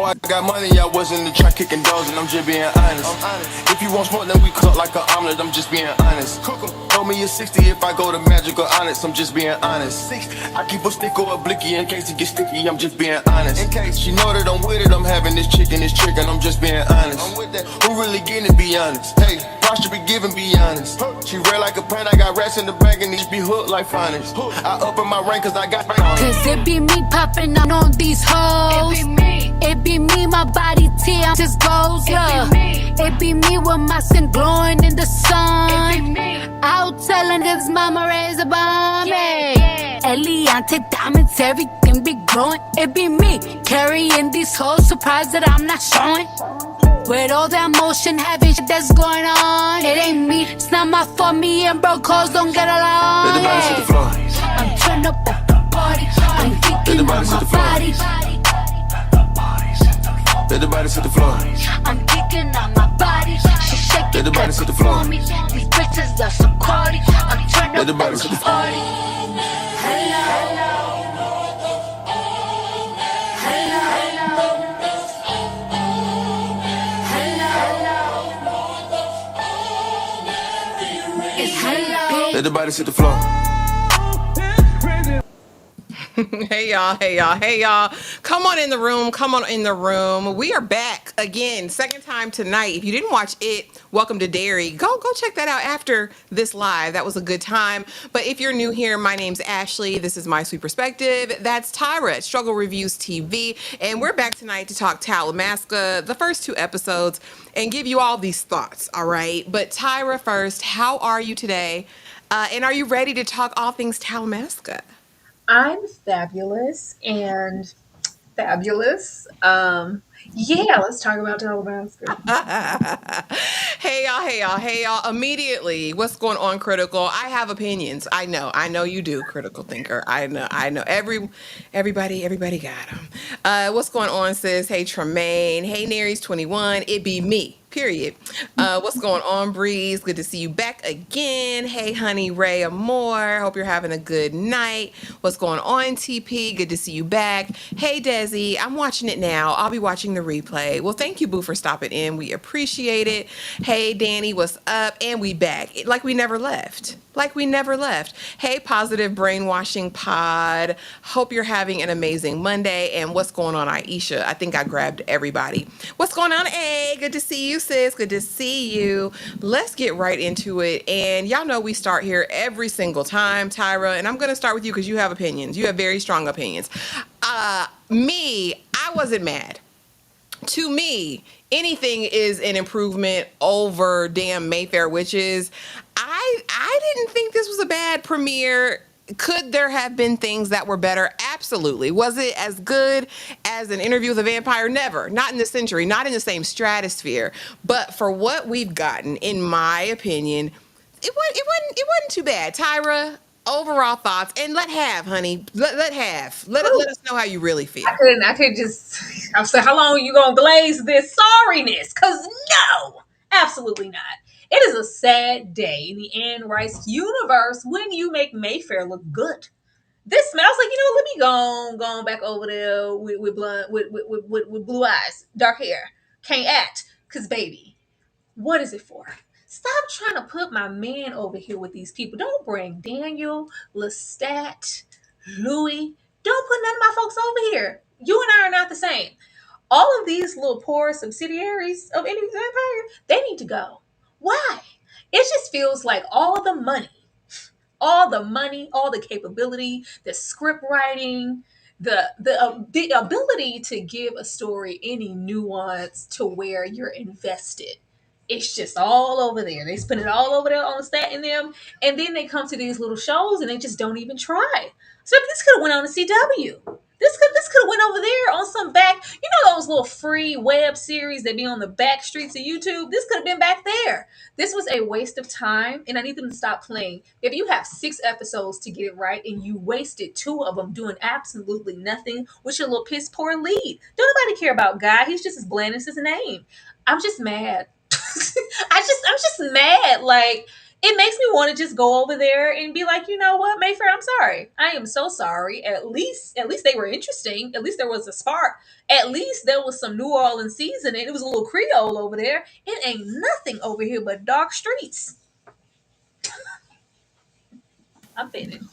I got money, I wasn't in the trap kicking doors, and I'm just being honest. If you want smoke, then we cook like an omelet, I'm just being honest. Throw me a 60 if I go to magic or honest, I'm just being honest. I keep a stick or a blicky in case it gets sticky, I'm just being honest. In case she know that I'm with it, I'm having this chicken, this chicken, I'm just being honest. Who really getting it, be honest? Hey, posture be giving, be honest. She red like a pan, I got rats in the bag and these be hooked like finest. I up in my rank cause I got Cause it be me popping out on these hoes. It be me, my body tear just goes, yeah. It be me with my skin glowing in the sun. Out telling niggas mama raise a bomb, yeah. Eliante diamonds, everything be glowing. It be me carrying these hoes, surprised that I'm not showing. With all that motion, having shit that's going on. It ain't me, it's not my fault, me and broke hoes don't get along. Let the body hit the floor. I'm turned up at the party, I'm kicking on my body. Let the body hit the floor. I'm kicking on my body. She shaking Let the body hit the floor. me. These bitches are so cardi. I'm turned Let up the body at hit the the floor. party. Hello. Let the body hit the floor. Hey y'all. Come on in the room. We are back again, second time tonight. If you didn't watch it, Welcome to Dairy. Go check that out after this live. That was a good time. But if you're new here, my name's Ashley. This is My Sweet Perspective. That's Tyra at Struggle Reviews TV. And we're back tonight to talk Talamasca, the first 2 episodes, and give you all these thoughts, all right? But Tyra first, how are you today? And are you ready to talk all things Talamasca? I'm fabulous and fabulous. Yeah, let's talk about Talamasca. Hey y'all. Immediately, what's going on, Critical? I have opinions. I know you do, Critical Thinker. I know. Everybody got them. What's going on, sis? Hey, Tremaine. Hey, Nary's 21. It be me. Period. What's going on, Breeze? Good to see you back again. Hey, honey, Ray Amore. Hope you're having a good night. What's going on, TP? Good to see you back. Hey, Desi. I'm watching it now. I'll be watching the replay. Well, thank you, Boo, for stopping in. We appreciate it. Hey, Danny, what's up? And we back. Like we never left. Hey, Positive Brainwashing Pod. Hope you're having an amazing Monday. And what's going on, Aisha? I think I grabbed everybody. What's going on, A? Good to see you, sis. Good to see you. Let's get right into it. And y'all know we start here every single time, Tyra. And I'm going to start with you because you have opinions. You have very strong opinions. I wasn't mad. To me, anything is an improvement over damn Mayfair Witches. I didn't think this was a bad premiere. Could there have been things that were better? Absolutely. Was it as good as an Interview with a Vampire? Never. Not in this century. Not in the same stratosphere. But for what we've gotten, in my opinion, it wasn't too bad. Tyra, overall thoughts, and let us know how you really feel. I could just, I'm saying, how long are you going to glaze this sorriness? Because no, absolutely not. It is a sad day in the Anne Rice universe when you make Mayfair look good. This smells like, let me go back over there with blue eyes, dark hair. Can't act. Because, baby, what is it for? Stop trying to put my man over here with these people. Don't bring Daniel, Lestat, Louis. Don't put none of my folks over here. You and I are not the same. All of these little poor subsidiaries of any vampire, they need to go. Why? It just feels like all the money, all the capability, the script writing, the ability to give a story any nuance to where you're invested. It's just all over there. They spend it all over there on the stat in them, and then they come to these little shows and they just don't even try. So this could have went on the CW. This could have went over there on some back, those little free web series that be on the back streets of YouTube. This could have been back there. This was a waste of time, and I need them to stop playing. If you have 6 episodes to get it right, and you wasted 2 of them doing absolutely nothing with your little piss poor lead, don't nobody care about Guy. He's just as bland as his name. I'm just mad. I'm just mad. Like, it makes me want to just go over there and be like, you know what, Mayfair, I'm sorry. I am so sorry. At least they were interesting. At least there was a spark. At least there was some New Orleans seasoning. It was a little Creole over there. It ain't nothing over here but dark streets. I'm finished.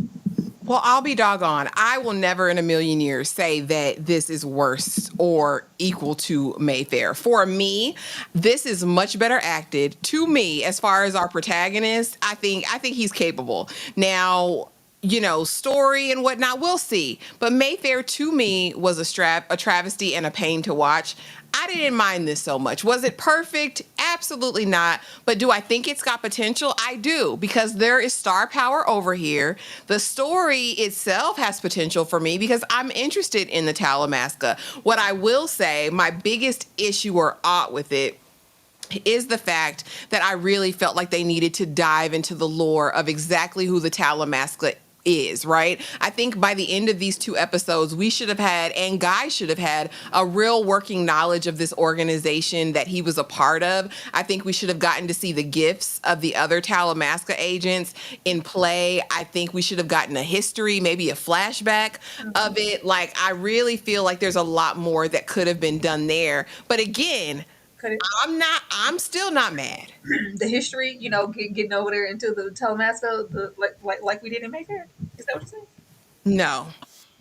Well, I'll be doggone. I will never in a million years say that this is worse or equal to Mayfair. For me, this is much better acted. To me, as far as our protagonist, I think he's capable. Now, story and whatnot, we'll see. But Mayfair to me was a travesty and a pain to watch. I didn't mind this so much. Was it perfect? Absolutely not. But do I think it's got potential? I do, because there is star power over here. The story itself has potential for me because I'm interested in the Talamasca. What I will say, my biggest issue or ought with it is the fact that I really felt like they needed to dive into the lore of exactly who the Talamasca is, right? I think by the end of these 2 episodes, we should have had, and Guy should have had, a real working knowledge of this organization that he was a part of. I think we should have gotten to see the gifts of the other Talamasca agents in play. I think we should have gotten a history, maybe a flashback of it. Like, I really feel like there's a lot more that could have been done there. But again, Could it, I'm still not mad. the history, getting over there into the Talamasca, like we did in Mayfair. Is that what you're saying? No,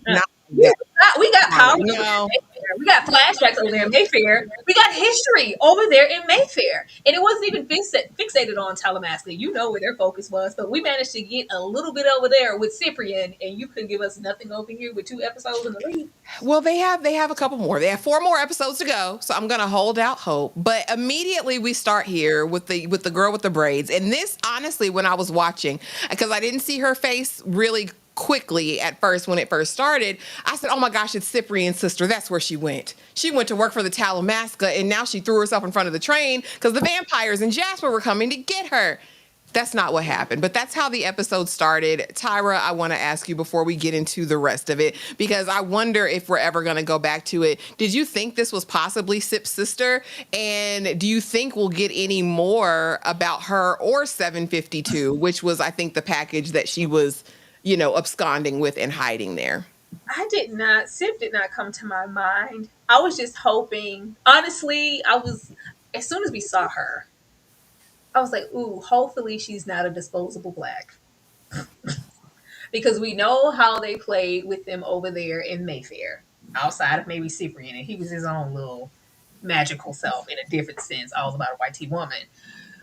Uh, not we that. we got power over there No. in Mayfair. We got flashbacks over there in Mayfair. We got history over there in Mayfair. And it wasn't even fixated on Talamasca. You know where their focus was. But we managed to get a little bit over there with Cyprian, and you couldn't give us nothing over here with 2 episodes in the lead. Well, they have a couple more. They have 4 more episodes to go, so I'm gonna hold out hope. But immediately we start here with the girl with the braids, and this honestly, when I was watching, because I didn't see her face really quickly at first when it first started, I said, "Oh my gosh, it's Cyprian's sister. That's where she went. She went to work for the Talamasca, and now she threw herself in front of the train because the vampires and Jasper were coming to get her." That's not what happened, but that's how the episode started. Tyra, I want to ask you before we get into the rest of it, because I wonder if we're ever going to go back to it. Did you think this was possibly Sip's sister? And do you think we'll get any more about her or 752, which was, I think, the package that she was, absconding with and hiding there? Sip did not come to my mind. I was just hoping, honestly, as soon as we saw her, I was like, ooh, hopefully she's not a disposable black. Because we know how they played with them over there in Mayfair, outside of maybe Cyprian, and he was his own little magical self in a different sense, all about a white tea woman.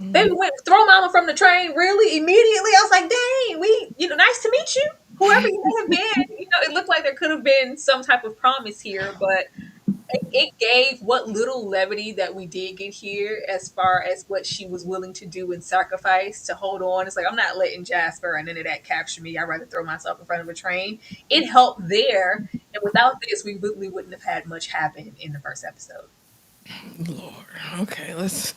They went throw mama from the train really immediately. I was like, dang, nice to meet you. Whoever you may have been, it looked like there could have been some type of promise here, but it gave what little levity that we did get here as far as what she was willing to do and sacrifice to hold on. It's like, I'm not letting Jasper and none of that capture me. I'd rather throw myself in front of a train. It helped there. And without this, we really wouldn't have had much happen in the first episode. Lord. Okay, let's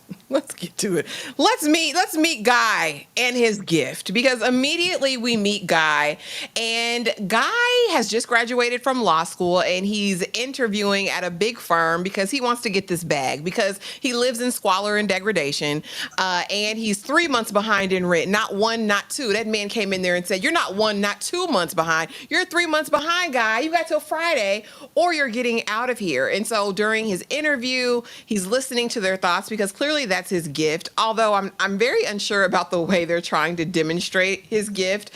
get to it. Let's meet Guy and his gift, because immediately we meet Guy, and Guy has just graduated from law school and he's interviewing at a big firm because he wants to get this bag because he lives in squalor and degradation, and he's 3 months behind in rent. Not 1, not 2. That man came in there and said, "You're not 1, not 2 months behind. You're 3 months behind, Guy. You got till Friday, or you're getting out of here." And so during his interview, he's listening to their thoughts because clearly that's his gift. Although I'm very unsure about the way they're trying to demonstrate his gift.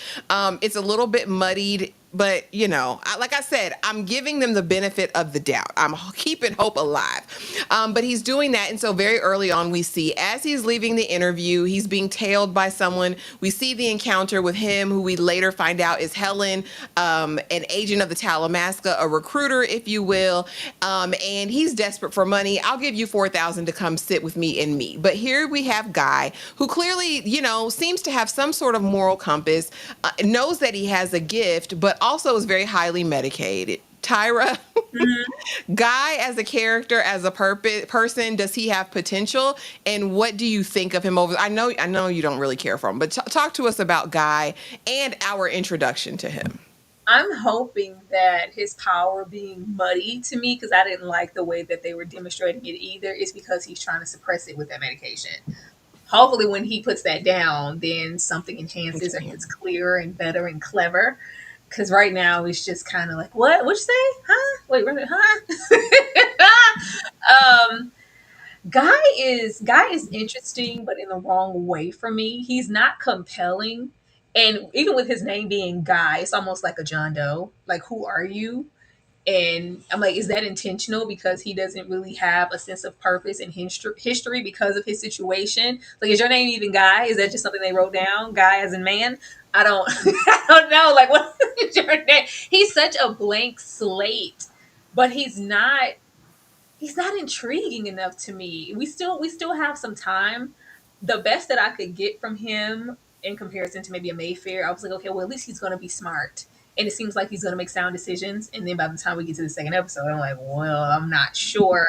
It's a little bit muddied. But, like I said, I'm giving them the benefit of the doubt. I'm keeping hope alive. But he's doing that. And so very early on, we see as he's leaving the interview, he's being tailed by someone. We see the encounter with him, who we later find out is Helen, an agent of the Talamasca, a recruiter, if you will. And he's desperate for money. "I'll give you $4,000 to come sit with me and meet." But here we have Guy, who clearly, seems to have some sort of moral compass, knows that he has a gift, but also is very highly medicated. Tyra, Guy as a character, as a person, does he have potential? And what do you think of him over? I know you don't really care for him, but talk to us about Guy and our introduction to him. I'm hoping that his power being muddy to me, because I didn't like the way that they were demonstrating it either, is because he's trying to suppress it with that medication. hopefully when he puts that down, then something enhances or Okay. gets clearer and better and clever. Because right now it's just kind of like, what? What'd you say? Huh? Wait, huh? Guy is interesting, but in the wrong way for me. He's not compelling, and even with his name being Guy, it's almost like a John Doe. Like, who are you? And I'm like, is that intentional? Because he doesn't really have a sense of purpose and history because of his situation. Like, is your name even Guy? Is that just something they wrote down? Guy as in man? I don't, I don't know. Like, what is your name? He's such a blank slate, but he's not intriguing enough to me. We still have some time. The best that I could get from him in comparison to maybe a Mayfair, I was like, okay, well at least he's gonna be smart. And it seems like he's gonna make sound decisions. And then by the time we get to the second episode, I'm like, well, I'm not sure.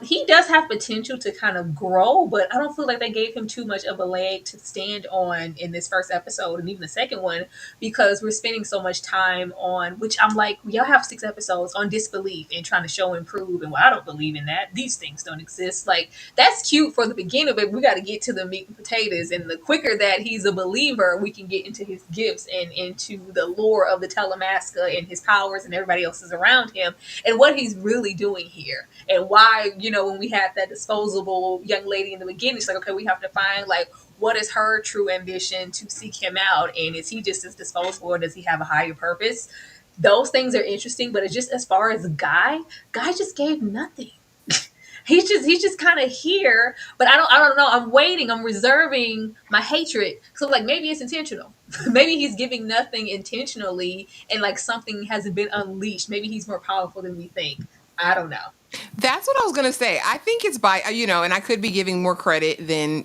He does have potential to kind of grow, but I don't feel like they gave him too much of a leg to stand on in this first episode and even the second one because we're spending so much time on which I'm like, y'all have 6 episodes on disbelief and trying to show and prove, and well, I don't believe in that. These things don't exist. Like that's cute for the beginning, but we got to get to the meat and potatoes. And the quicker that he's a believer, we can get into his gifts and into the lore of the Talamasca and his powers and everybody else is around him and what he's really doing here and why, when we had that disposable young lady in the beginning, it's like, okay, we have to find like what is her true ambition to seek him out, and is he just as disposable or does he have a higher purpose? Those things are interesting, but it's just as far as guy just gave nothing. He's just kind of here, but I don't know. I'm waiting. I'm reserving my hatred. So like maybe it's intentional. Maybe he's giving nothing intentionally, and like something hasn't been unleashed. Maybe he's more powerful than we think. I don't know. That's what I was going to say. I think it's by, and I could be giving more credit than,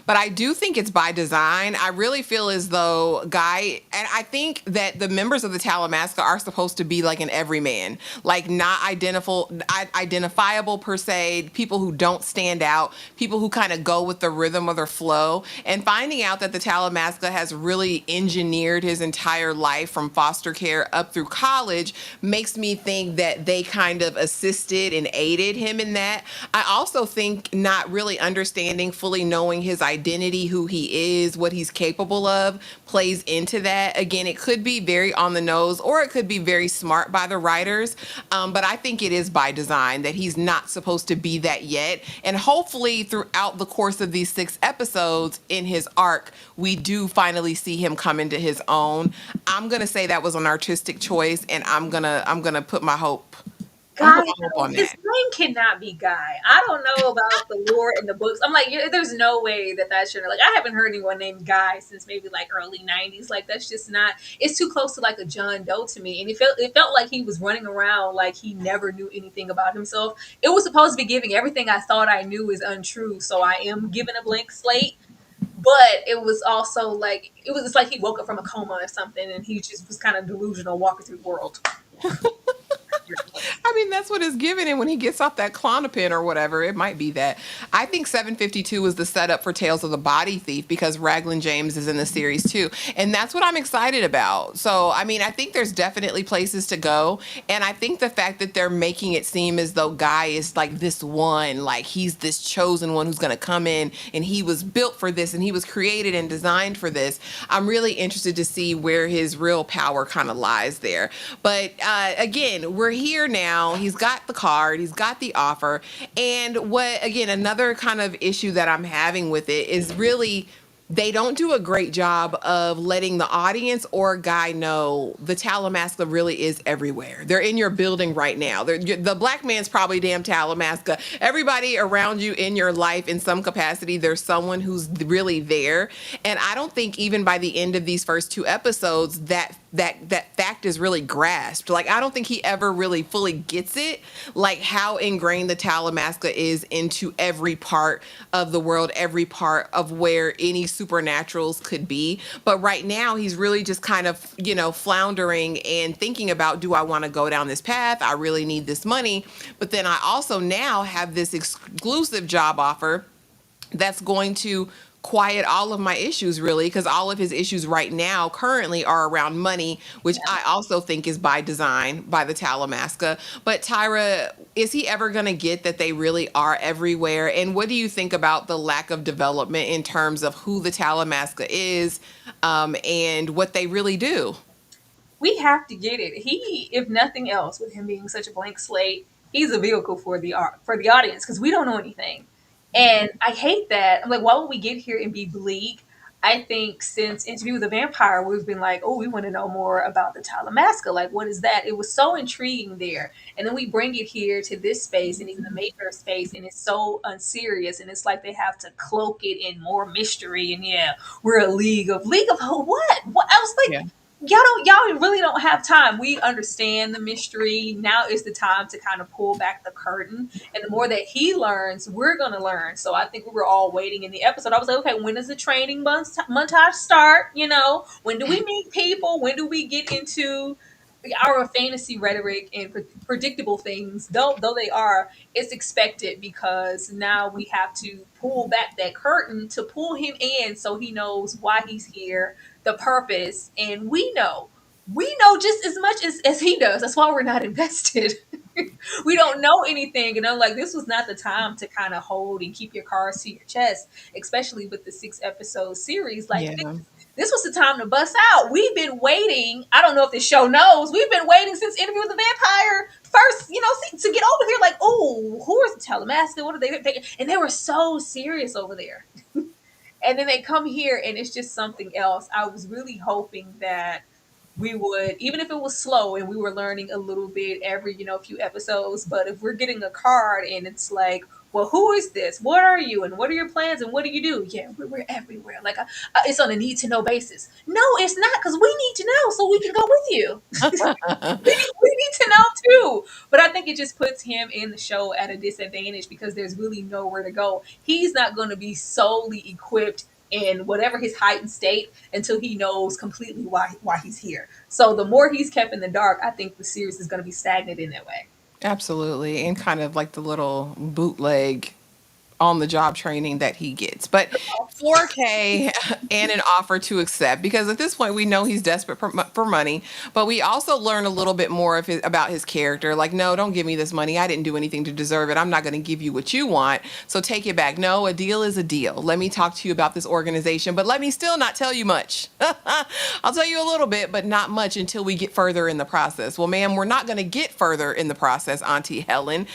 but I do think it's by design. I really feel as though Guy, and I think that the members of the Talamasca are supposed to be like an everyman, like not identifiable per se, people who don't stand out, people who kind of go with the rhythm of their flow. And finding out that the Talamasca has really engineered his entire life from foster care up through college makes me think that they kind of assisted and aided him in that. I also think not really understanding, fully knowing his identity, who he is, what he's capable of, plays into that. Again, it could be very on the nose or it could be very smart by the writers. But I think it is by design that he's not supposed to be that yet. And hopefully throughout the course of these 6 episodes in his arc, we do finally see him come into his own. I'm going to say that was an artistic choice, and I'm going to put my hope Guy, on his that. name cannot be Guy. I don't know about the lore in the books. I'm like, there's no way that should like. I haven't heard anyone named Guy since maybe like early '90s. Like that's just not. It's too close to like a John Doe to me, and it felt like he was running around like he never knew anything about himself. It was supposed to be giving everything I thought I knew is untrue, so I am given a blank slate. But it was also like it's like he woke up from a coma or something, and he just was kind of delusional walking through the world. I mean, that's what it's given him when he gets off that Clonopin or whatever. It might be that. I think 752 was the setup for Tales of the Body Thief because Raglan James is in the series too. And that's what I'm excited about. So, I mean, I think there's definitely places to go. And I think the fact that they're making it seem as though Guy is like this one, like he's this chosen one who's going to come in and he was built for this and he was created and designed for this. I'm really interested to see where his real power kind of lies there. But again, we're here now. He's got the card, he's got the offer. And what, again, another kind of issue that I'm having with it is really they don't do a great job of letting the audience or Guy know the Talamasca really is everywhere. They're in your building right now. The black man's probably damn Talamasca. Everybody around you in your life in some capacity, there's someone who's really there. And I don't think even by the end of these first 2 episodes that fact is really grasped. Like, I don't think he ever really fully gets it, like how ingrained the Talamasca is into every part of the world, every part of where any supernaturals could be. But right now, he's really just kind of, floundering and thinking about, do I want to go down this path? I really need this money. But then I also now have this exclusive job offer that's going to quiet all of my issues, really, because all of his issues right now currently are around money, which I also think is by design by the Talamasca. But Tyra, is he ever going to get that they really are everywhere? And what do you think about the lack of development in terms of who the Talamasca is, and what they really do? We have to get it. He, if nothing else, with him being such a blank slate, he's a vehicle for the art for the audience because we don't know anything. And I hate that. I'm like, why would we get here and be bleak? I think since Interview with a Vampire, we've been like, oh, we want to know more about the Talamasca. Like, what is that? It was so intriguing there. And then we bring it here to this space and even the Mayfair space, and it's so unserious. And it's like they have to cloak it in more mystery. And yeah, we're a league of what? What? I was like, Yeah. y'all really don't have time. We understand the mystery. Now is the time to kind of pull back the curtain. And the more that he learns, we're gonna learn. So I think we were all waiting in the episode. I was like, okay, when does the training montage start? You know, when do we meet people? When do we get into our fantasy rhetoric and predictable things, though they are, it's expected because now we have to pull back that curtain to pull him in so he knows why he's here, the purpose, and we know just as much as he does. That's why we're not invested. We don't know anything, and I'm like, this was not the time to kind of hold and keep your cards to your chest, especially with the 6 episode series. Like Yeah. this was the time to bust out. We've been waiting. I don't know if the show knows. We've been waiting since Interview with the Vampire first, to get over here. Like, oh, who is the Talamasca? What are they? And they were so serious over there. And then they come here, and it's just something else. I was really hoping that we would, even if it was slow and we were learning a little bit every, few episodes, but if we're getting a card and it's like, well, who is this? What are you? And what are your plans? And what do you do? Yeah, we're everywhere. Like, it's on a need to know basis. No, it's not, because we need to know so we can go with you. We need to know too. But I think it just puts him in the show at a disadvantage because there's really nowhere to go. He's not going to be solely equipped in whatever his heightened state until he knows completely why he's here. So the more he's kept in the dark, I think the series is going to be stagnant in that way. Absolutely. And kind of like the little bootleg on the job training that he gets. But 4K and an offer to accept, because at this point we know he's desperate for money, but we also learn a little bit more of about his character. Like, no, don't give me this money. I didn't do anything to deserve it. I'm not going to give you what you want. So take it back. No, a deal is a deal. Let me talk to you about this organization, but let me still not tell you much. I'll tell you a little bit, but not much until we get further in the process. Well, ma'am, we're not going to get further in the process, Auntie Helen,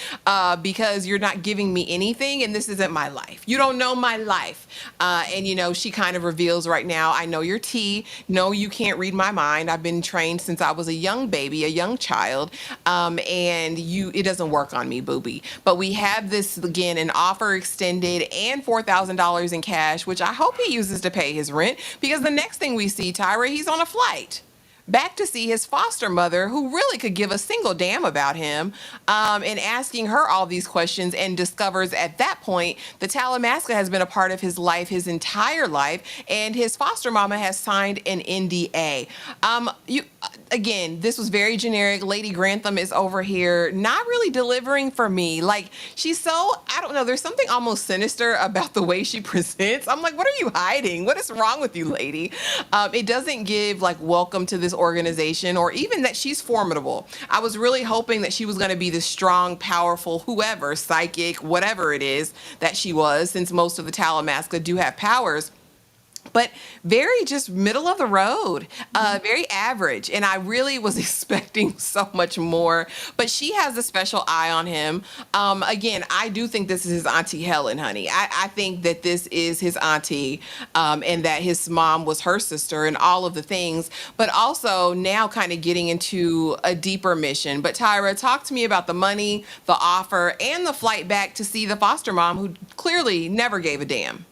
because you're not giving me anything, and this isn't my life. You don't know my life. And, she kind of reveals right now, I know your tea. No, you can't read my mind. I've been trained since I was a young baby, a young child. And it doesn't work on me, booby. But we have this, again, an offer extended and $4,000 in cash, which I hope he uses to pay his rent, because the next thing we see, Tyra, he's on a flight back to see his foster mother, who really could give a single damn about him, and asking her all these questions, and discovers at that point the Talamasca has been a part of his life his entire life, and his foster mama has signed an NDA. You Again, this was very generic. Lady Grantham is over here not really delivering for me. Like, she's so, I don't know, there's something almost sinister about the way she presents. I'm like, what are you hiding? What is wrong with you, lady? It doesn't give like welcome to this organization, or even that she's formidable. I was really hoping that she was going to be the strong, powerful, whoever, psychic, whatever it is that she was, since most of the Talamasca do have powers, but very just middle of the road, very average. And I really was expecting so much more, but she has a special eye on him. Again, I do think this is his Auntie Helen, honey. I think that this is his auntie, and that his mom was her sister and all of the things, but also now kind of getting into a deeper mission. But Tyra, talk to me about the money, the offer, and the flight back to see the foster mom, who clearly never gave a damn.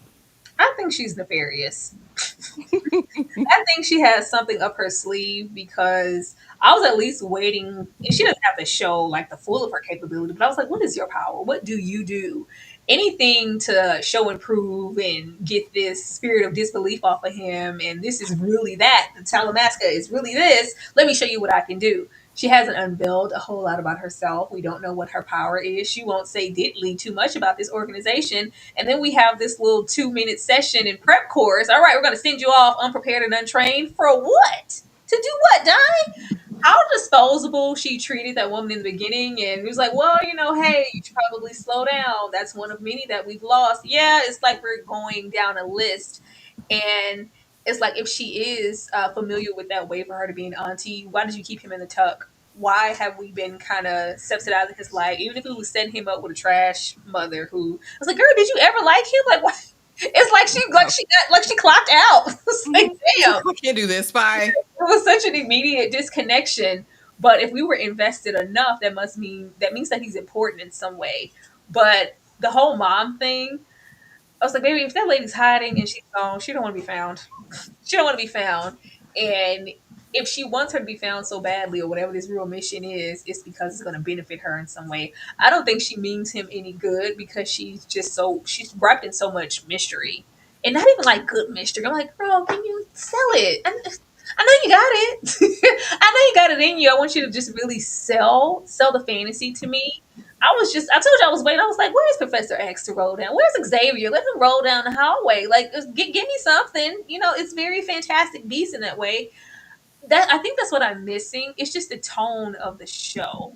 I think she's nefarious. I think she has something up her sleeve because I was at least waiting. And she doesn't have to show like the full of her capability, but I was like, what is your power? What do you do? Anything to show and prove and get this spirit of disbelief off of him. And this is really that. The Talamasca is really this. Let me show you what I can do. She hasn't unveiled a whole lot about herself. We don't know what her power is. She won't say diddly too much about this organization. And then we have this little 2-minute session in prep course. All right, we're going to send you off unprepared and untrained for what? To do what, Di? How disposable she treated that woman in the beginning, and it was like, well, hey, you should probably slow down. That's one of many that we've lost. Yeah, it's like we're going down a list, and it's like if she is familiar with that way for her to be an auntie, why did you keep him in the tuck? Why have we been kind of subsidizing his life? Even if we was setting him up with a trash mother who I was like, girl, did you ever like him? Like, what? It's like she clocked out. It's like, damn. I can't do this. Bye. It was such an immediate disconnection. But if we were invested enough, that means that he's important in some way. But the whole mom thing, I was like, baby, if that lady's hiding and she's gone, she don't want to be found. She don't want to be found. And if she wants her to be found so badly, or whatever this real mission is, it's because it's going to benefit her in some way. I don't think she means him any good because she's wrapped in so much mystery, and not even like good mystery. I'm like, girl, can you sell it? I know you got it. I know you got it in you. I want you to just really sell the fantasy to me. I told you I was waiting. I was like, where's Professor X to roll down? Where's Xavier? Let him roll down the hallway. Like, give me something. It's very Fantastic Beasts in that way. I think that's what I'm missing. It's just the tone of the show.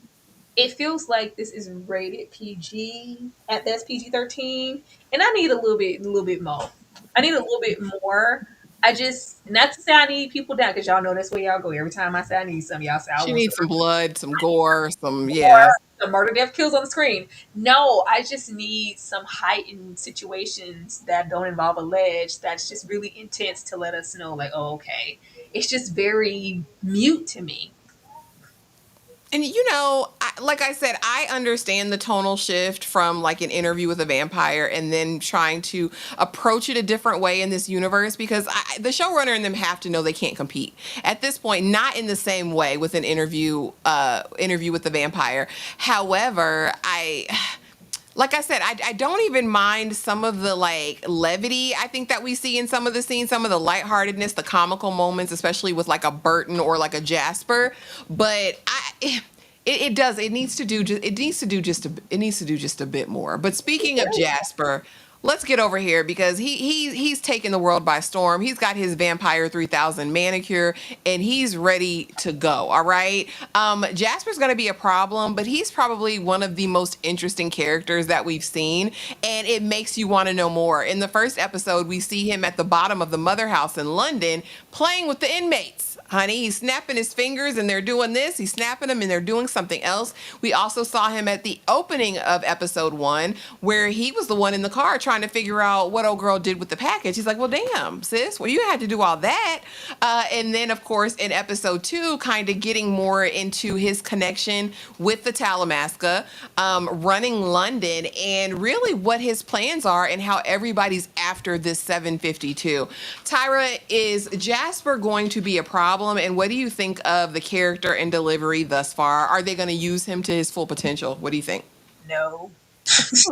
It feels like this is rated PG, at best PG-13, and I need a little bit more. I need a little bit more. I just, not to say I need people down, because y'all know that's where y'all go. Every time I say I need some, y'all say I She want needs some blood, some gore, some or the murder, death, kills on the screen. No, I just need some heightened situations that don't involve a ledge. That's just really intense to let us know, like, oh, okay. It's just very mute to me. And like I said, I understand the tonal shift from like an Interview with a Vampire and then trying to approach it a different way in this universe, because the showrunner and them have to know they can't compete at this point, not in the same way with an Interview with the Vampire. However, like I said, I don't even mind some of the like levity I think that we see in some of the scenes, some of the lightheartedness, the comical moments, especially with like a Burton or like a Jasper. But it needs to do just a bit more. But speaking of Jasper, let's get over here, because he's taken the world by storm. He's got his Vampire 3000 manicure and he's ready to go. All right. Jasper's going to be a problem, but he's probably one of the most interesting characters that we've seen, and it makes you want to know more. In the first episode, we see him at the bottom of the Mother House in London playing with the inmates. Honey, he's snapping his fingers and they're doing this. He's snapping them and they're doing something else. We also saw him at the opening of episode 1, where he was the one in the car trying to figure out what old girl did with the package. He's like, well, damn, sis, well, you had to do all that. And then, of course, in episode 2, kind of getting more into his connection with the Talamasca, running London, and really what his plans are and how everybody's after this 752. Tyra, is Jasper going to be a problem? And what do you think of the character and delivery thus far? Are they going to use him to his full potential? What do you think? No. This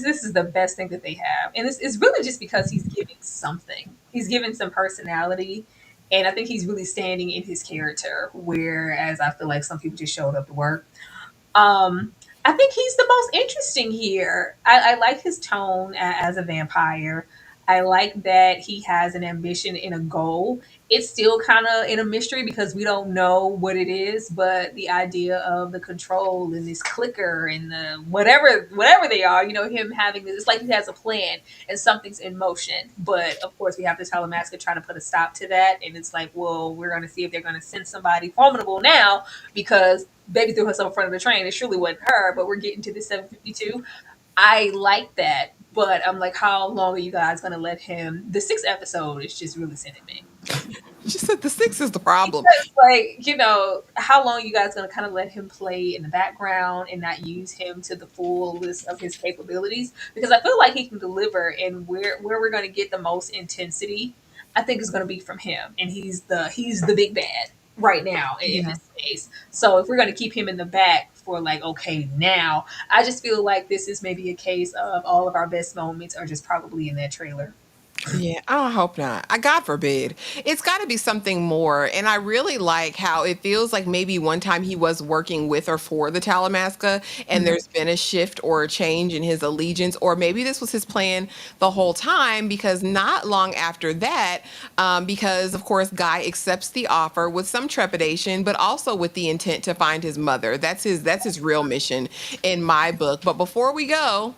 is the best thing that they have, and it's really just because he's giving something. He's giving some personality, and I think he's really standing in his character. Whereas I feel like some people just showed up to work. I think he's the most interesting here. I like his tone as a vampire. I like that he has an ambition and a goal. It's still kind of in a mystery because we don't know what it is, but the idea of the control and this clicker and the whatever they are, him having this, it's like he has a plan and something's in motion. But of course, we have to Talamasca trying to put a stop to that, and it's like, well, we're going to see if they're going to send somebody formidable now, because baby threw herself in front of the train. It surely wasn't her, but we're getting to the 752. I like that, but I'm like, how long are you guys going to let him? The 6th episode is just really sending me. She said the 6 is the problem. Because, like, how long are you guys going to kind of let him play in the background and not use him to the fullest of his capabilities? Because I feel like he can deliver, and where we're going to get the most intensity, I think is going to be from him, and he's the big bad right now in this space. So if we're going to keep him in the back for like, okay, now, I just feel like this is maybe a case of all of our best moments are just probably in that trailer. Yeah, I hope not. I God forbid. It's got to be something more. And I really like how it feels like maybe one time he was working with or for the Talamasca, and Mhm. there's been a shift or a change in his allegiance, or maybe this was his plan the whole time. Because not long after that, because of course Guy accepts the offer with some trepidation, but also with the intent to find his mother. That's his real mission in my book. But before we go,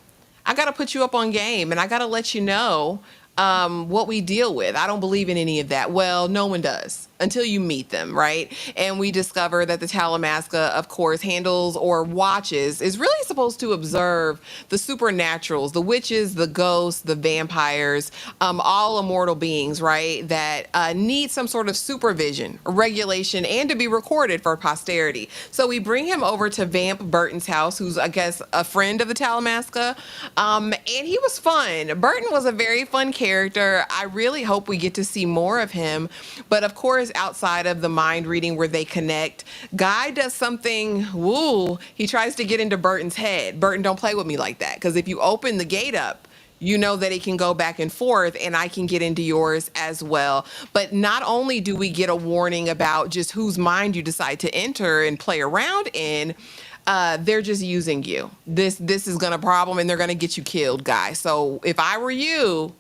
I got to put you up on game, and I got to let you know what we deal with. I don't believe in any of that. Well, no one does until you meet them, right? And we discover that the Talamasca, of course, handles or watches, is really supposed to observe the supernaturals, the witches, the ghosts, the vampires, all immortal beings, right? That need some sort of supervision, regulation, and to be recorded for posterity. So we bring him over to Vamp Burton's house, who's, I guess, a friend of the Talamasca. And he was fun. Burton was a very fun character. I really hope we get to see more of him. But of course, outside of the mind reading where they connect, Guy does something, woo, he tries to get into Burton's head. Burton, don't play with me like that. Because if you open the gate up, you know that it can go back and forth, and I can get into yours as well. But not only do we get a warning about just whose mind you decide to enter and play around in, they're just using you. This is gonna problem, and they're gonna get you killed, guys. So if I were you,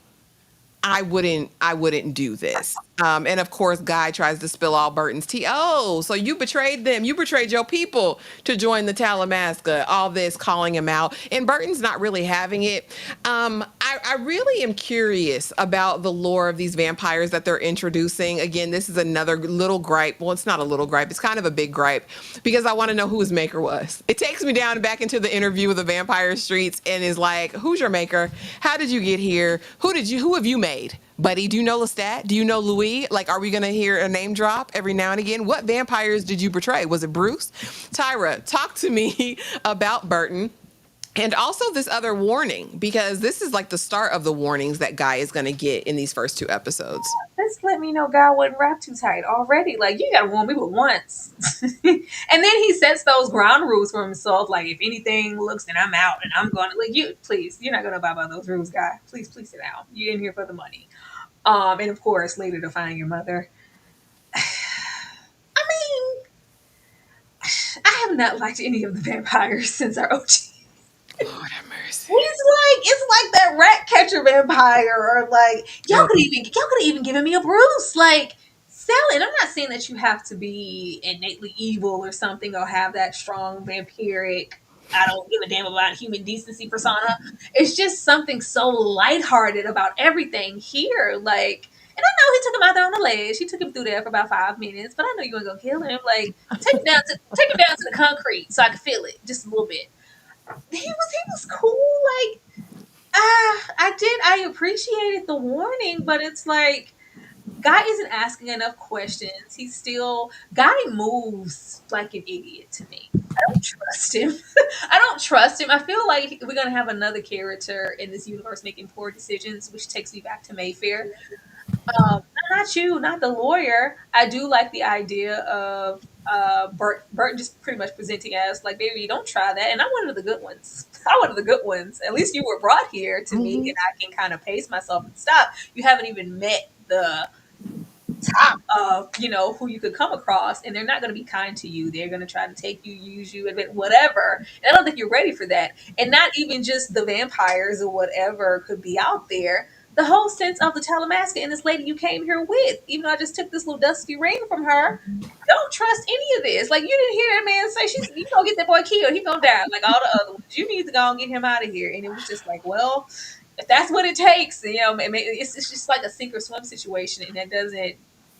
I wouldn't do this. And of course, Guy tries to spill all Burton's tea. Oh, so you betrayed them. You betrayed your people to join the Talamasca. All this calling him out. And Burton's not really having it. I really am curious about the lore of these vampires that they're introducing. Again, this is another little gripe. Well, it's not a little gripe. It's kind of a big gripe because I want to know who his maker was. It takes me down back into the interview with the Vampire Streets and is like, who's your maker? How did you get here? Who have you made? Buddy, do you know Lestat? Do you know Louis? Like, are we going to hear a name drop every now and again? What vampires did you portray? Was it Bruce? Tyra, talk to me about Burton. And also this other warning, because this is like the start of the warnings that Guy is going to get in these first two episodes. Just let me know God wasn't wrapped too tight already. Like, you gotta warn me but once. And then he sets those ground rules for himself. Like, if anything looks, then I'm out and I'm going to, like, you, please, you're not gonna abide by those rules, guy. Please, please sit down. You're in here for the money. And of course, later to find your mother. I mean, I have not liked any of the vampires since our OG. Lord have mercy. It's like that rat catcher vampire, or like y'all could even given me a Bruce. Like, sell it. I'm not saying that you have to be innately evil or something, or have that strong vampiric, I don't give a damn about human decency persona. It's just something so lighthearted about everything here. Like, and I know he took him out there on the ledge. He took him through there for about 5 minutes, but I know you ain't gonna kill him. Like, take him down to the concrete so I can feel it just a little bit. He was cool. Like, I appreciated the warning, but it's like Guy isn't asking enough questions. He's still Guy moves like an idiot to me. I don't trust him. I don't trust him. I feel like we're gonna have another character in this universe making poor decisions, which takes me back to Mayfair. Not you, not the lawyer. I do like the idea of Burton just pretty much presenting as like, baby, don't try that. And I'm one of the good ones. I'm one of the good ones. At least you were brought here to me, and I can kind of pace myself and stop. You haven't even met the top of who you could come across, and they're not going to be kind to you. They're going to try to take you, use you, and whatever. And I don't think you're ready for that. And not even just the vampires or whatever could be out there. The whole sense of the Talamasca and this lady you came here with, even though I just took this little dusty ring from her, don't trust any of this. Like, you didn't hear that man say, "She's you gonna get that boy killed. He gonna die." Like all the other ones, you need to go and get him out of here. And it was just like, well, if that's what it takes, it's just like a sink or swim situation, and that doesn't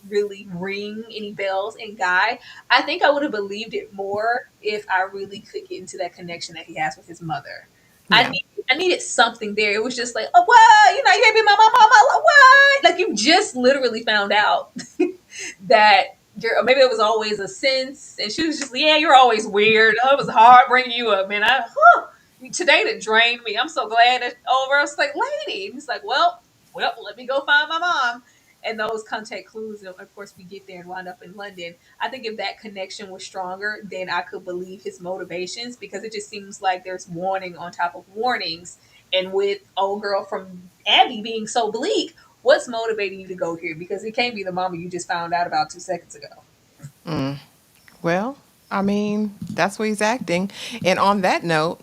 really ring any bells in Guy. I think I would have believed it more if I really could get into that connection that he has with his mother. Yeah. I needed something there. It was just like, oh, what? You can't be my mama. What? Like, you just literally found out that or maybe it was always a sense. And she was just, yeah, you're always weird. Oh, it was hard bringing you up, man. Today that drained me. I'm so glad it's over. I was like, lady. And he's like, well, let me go find my mom. And those contact clues, and of course, we get there and wind up in London. I think if that connection was stronger, then I could believe his motivations, because it just seems like there's warning on top of warnings. And with old girl from Abby being so bleak, What's motivating you to go here? Because it can't be the mama you just found out about 2 seconds ago. Well, I mean, that's what he's acting. And on that note,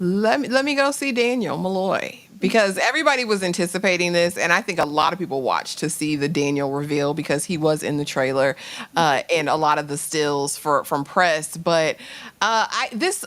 let me go see Daniel Malloy because everybody was anticipating this, and I think a lot of people watched to see the Daniel reveal because he was in the trailer and a lot of the stills from press. But I this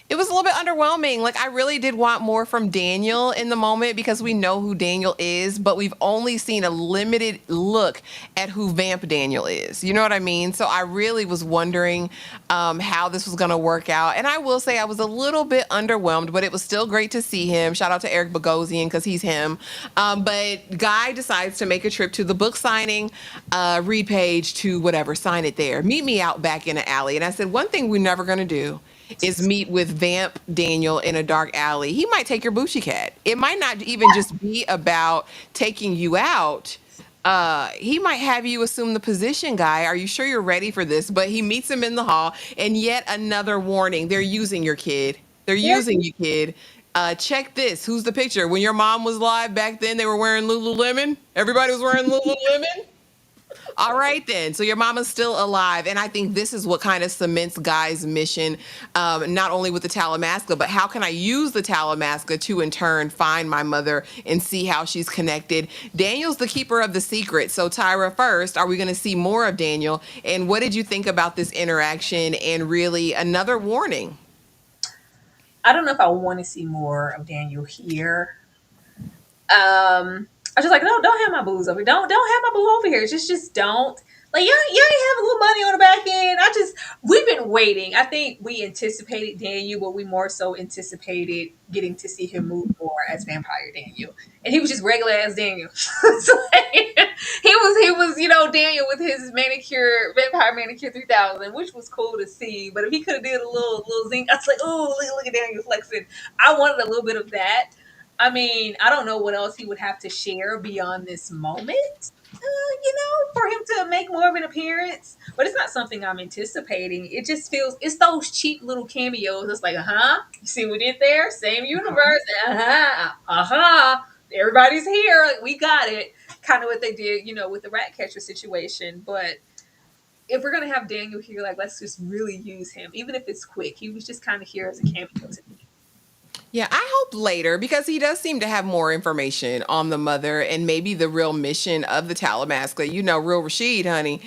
it was a little bit underwhelming. Like, I really did want more from Daniel in the moment because we know who Daniel is, but we've only seen a limited look at who Vamp Daniel is. You know what I mean? So I really was wondering how this was going to work out. And I will say I was a little bit underwhelmed, but it was still great to see him. Shout out to Eric Bogosian because he's him. But Guy decides to make a trip to the book signing, read page to whatever, sign it there. Meet me out back in the alley. And I said, one thing we're never going to do is meet with Vamp Daniel in a dark alley. He might take your Bucci cat. It might not even just be about taking you out. He might have you assume the position, Guy. Are you sure you're ready for this? But he meets him in the hall, and yet another warning. They're using your kid. They're Yeah. using you, kid. Check this. Who's the picture? When your mom was live back then, they were wearing Lululemon. Everybody was wearing Lululemon. All right, then. So your mama's still alive. And I think this is what kind of cements Guy's mission, not only with the Talamasca, but how can I use the Talamasca to, in turn, find my mother and see how she's connected? Daniel's the keeper of the secret. So, Tyra, first, are we going to see more of Daniel? And what did you think about this interaction and really another warning? I don't know if I want to see more of Daniel here. I was just like, no, don't have my booze over here. Don't have my boo over here. Just don't. Like, you ain't have a little money on the back end. We've been waiting. I think we anticipated Daniel, but we more so anticipated getting to see him move more as Vampire Daniel. And he was just regular ass Daniel. So, he was, Daniel with his Vampire Manicure 3000, which was cool to see. But if he could have did a little zinc, I was like, oh, look at Daniel flexing. I wanted a little bit of that. I mean, I don't know what else he would have to share beyond this moment, for him to make more of an appearance. But it's not something I'm anticipating. It just feels, it's those cheap little cameos. It's like, you see what we did there? Same universe. Everybody's here. Like, we got it. Kind of what they did, with the rat catcher situation. But if we're going to have Daniel here, like, let's just really use him. Even if it's quick. He was just kind of here as a cameo to me. Yeah, I hope later because he does seem to have more information on the mother and maybe the real mission of the Talamasca. Real Rashid, honey.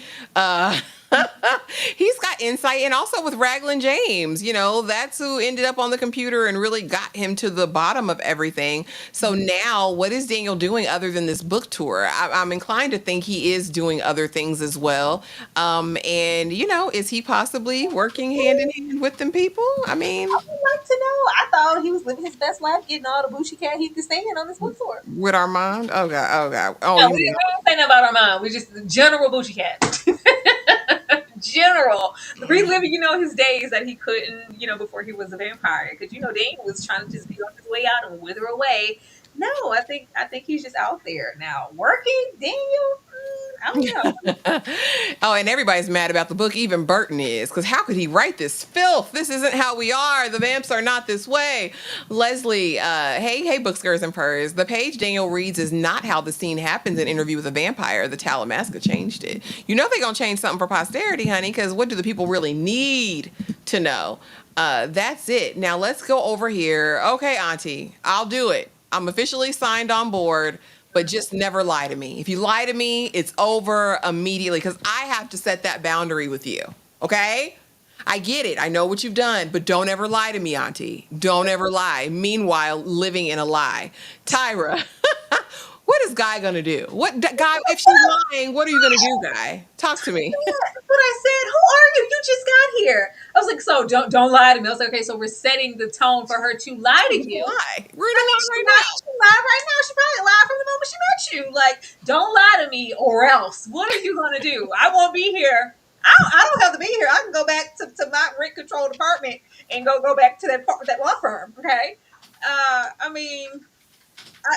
He's got insight, and also with Raglan James, that's who ended up on the computer and really got him to the bottom of everything. So now, what is Daniel doing other than this book tour? I'm inclined to think he is doing other things as well. And is he possibly working hand in hand with them people? I mean, I would like to know. I thought he was living his best life, getting all the Bucci cat he could stand on this book tour. with Armand? Oh God! Oh, No, we didn't say nothing about Armand. We just general Bucci cat. General reliving, his days that he couldn't, before he was a vampire. Because Dane was trying to just be on his way out and wither away. No, I think he's just out there now working. Daniel, I don't know. Oh, and everybody's mad about the book. Even Burton is, because how could he write this filth? This isn't how we are. The vamps are not this way. Leslie, hey, bookskers and purrs. The page Daniel reads is not how the scene happens in Interview with a Vampire. The Talamasca changed it. They're gonna change something for posterity, honey. Because what do the people really need to know? That's it. Now let's go over here. Okay, Auntie, I'll do it. I'm officially signed on board, but just never lie to me. If you lie to me, it's over immediately because I have to set that boundary with you. Okay? I get it. I know what you've done, but don't ever lie to me, Auntie. Don't ever lie. Meanwhile, living in a lie. Tyra, what is Guy gonna do? Guy? If she's lying, what are you gonna do, Guy? Talk to me. That's what I said. Who are you? You just got here. I was like, so don't lie to me. I was like, okay, so we're setting the tone for her to lie to you. Lie. We're in a lie right now. She lied right now. She probably lied from the moment she met you. Like, don't lie to me, or else. What are you gonna do? I won't be here. I don't have to be here. I can go back to my rent control department and go back to that law firm. Okay. I mean,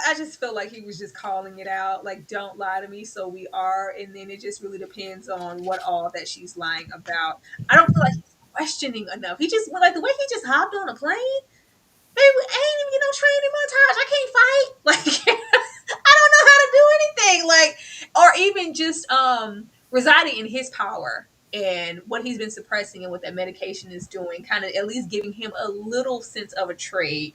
I just feel like he was just calling it out, like, don't lie to me. So we are, and then it just really depends on what all that she's lying about. I don't feel like he's questioning enough. He just, like, the way he just hopped on a plane, baby, I ain't even get no training montage. I can't fight. Like, I don't know how to do anything, like, or even just residing in his power and what he's been suppressing and what that medication is doing, kind of at least giving him a little sense of a trade,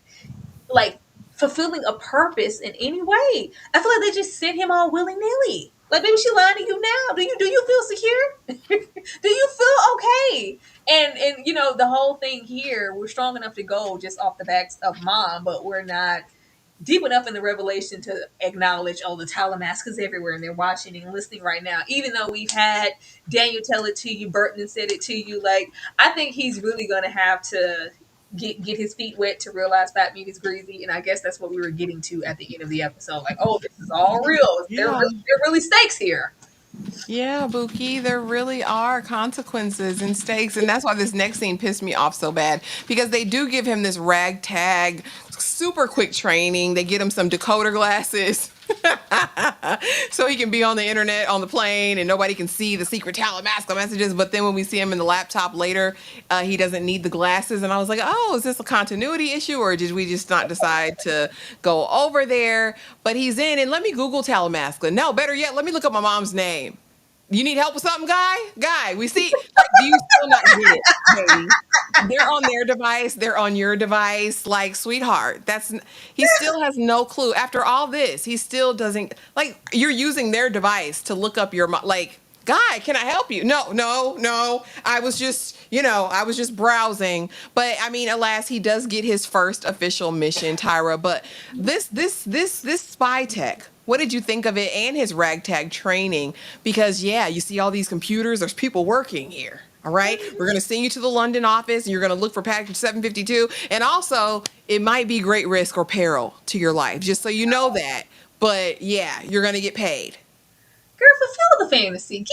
like fulfilling a purpose in any way. I feel like they just sent him all willy nilly. Like, maybe she lying to you now. Do you feel secure? Do you feel okay? And the whole thing here, we're strong enough to go just off the backs of mom, but we're not deep enough in the revelation to acknowledge, oh, the Talamasca's everywhere and they're watching and listening right now. Even though we've had Daniel tell it to you, Burton said it to you, like, I think he's really gonna have to get his feet wet to realize fat meat is greasy. And I guess that's what we were getting to at the end of the episode. Like, oh, this is all real. Yeah. There are really stakes here. Yeah, Buki, there really are consequences and stakes. And that's why this next scene pissed me off so bad, because they do give him this ragtag, super quick training. They get him some decoder glasses so he can be on the internet on the plane and nobody can see the secret Talamasca messages. But then when we see him in the laptop later, he doesn't need the glasses. And I was like, oh, is this a continuity issue, or did we just not decide to go over there? But he's in, and let me Google Talamasca. No, better yet, let me look up my mom's name. You need help with something, guy? We see. Like, do you still not get it, baby? They're on their device. They're on your device. Like, sweetheart, he still has no clue. After all this, he still doesn't, like, you're using their device to look up your, like, guy, can I help you? No. I was just browsing. But I mean, alas, he does get his first official mission, Tyra. But this spy tech, what did you think of it, and his ragtag training? Because yeah, you see all these computers, there's people working here. All right. We're going to send you to the London office and you're going to look for package 752. And also, it might be great risk or peril to your life, just so you know that. But yeah, you're going to get paid. Girl, fulfill the fantasy.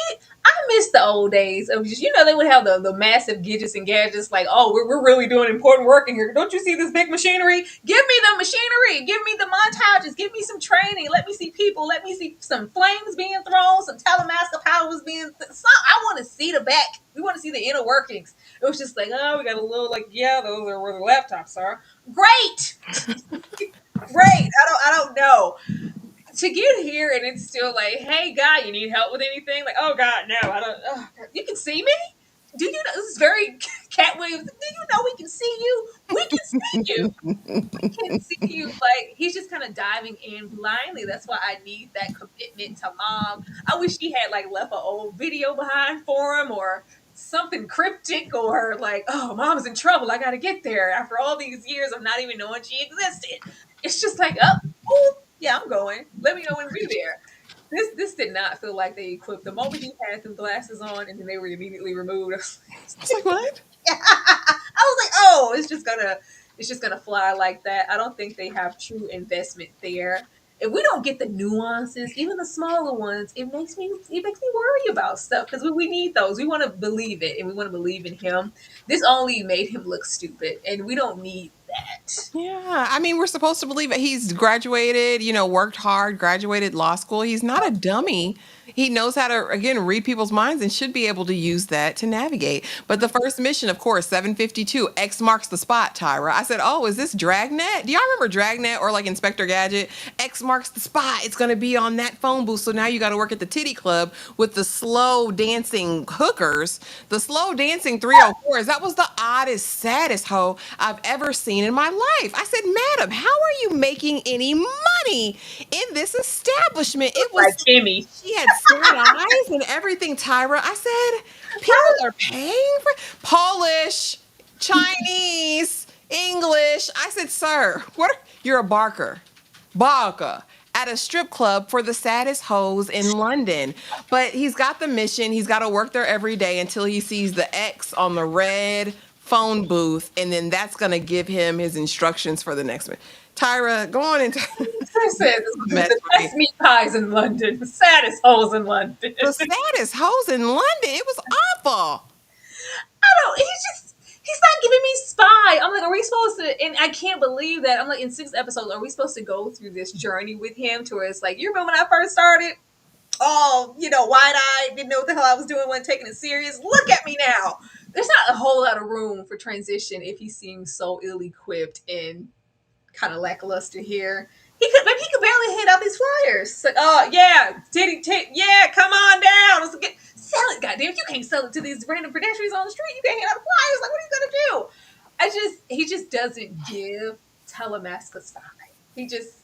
I miss the old days of just, they would have the massive gadgets and gadgets, like, oh, we're really doing important work in here. Don't you see this big machinery? Give me the machinery. Give me the montages. Give me some training. Let me see people. Let me see some flames being thrown, some Talamasca powers I want to see the back. We want to see the inner workings. It was just like, oh, we got a little, like, yeah, those are where the laptops are. Great. Great. I don't know. To get here and it's still like, hey, guy, you need help with anything? Like, oh, God, no, I don't. Oh, you can see me? Do you know? This is very Cat Williams. Do you know we can see you? We can see you. We can see you. Like, he's just kind of diving in blindly. That's why I need that commitment to mom. I wish he had, like, left an old video behind for him, or something cryptic, or like, oh, mom's in trouble. I got to get there after all these years of not even knowing she existed. It's just like, oh, yeah, I'm going. Let me know when we're there. This did not feel like they equipped. The moment he had them glasses on and then they were immediately removed, I was like, what? I was like, oh, it's just gonna fly like that. I don't think they have true investment there. If we don't get the nuances, even the smaller ones, it makes me worry about stuff, because we need those. We want to believe it, and we want to believe in him. This only made him look stupid, and we don't need that. Yeah, I mean, we're supposed to believe that he's graduated, worked hard, graduated law school. He's not a dummy. He knows how to, again, read people's minds and should be able to use that to navigate. But the first mission, of course, 752, X marks the spot, Tyra. I said, oh, is this Dragnet? Do y'all remember Dragnet or like Inspector Gadget? X marks the spot. It's going to be on that phone booth. So now you got to work at the titty club with the slow dancing hookers, the slow dancing 304s. That was the oddest, saddest hoe I've ever seen in my life. I said, madam, how are you making any money in this establishment? It was like Kimmy. She had sad eyes and everything, Tyra. I said, people are paying for Polish, Chinese, English. I said, sir, you're a barker at a strip club for the saddest hoes in London. But he's got the mission. He's got to work there every day until he sees the X on the red phone booth, and then that's going to give him his instructions for the next one. Tyra, go on into the best meat pies in London, the saddest hoes in London. The saddest hoes in London. It was awful. He's not giving me spy. I'm like, are we supposed to, and I can't believe that. I'm like, in 6 episodes, are we supposed to go through this journey with him to where it's like, you remember when I first started? Oh, wide-eyed, didn't know what the hell I was doing, wasn't taking it serious. Look at me now. There's not a whole lot of room for transition if he seems so ill-equipped and kind of lackluster here. baby, he could barely hand out these flyers. It's like, oh yeah, yeah, come on down. It's like, sell it, goddamn! You can't sell it to these random pedestrians on the street. You can't hand out flyers. Like, what are you gonna do? He just doesn't give Talamasca style. He just,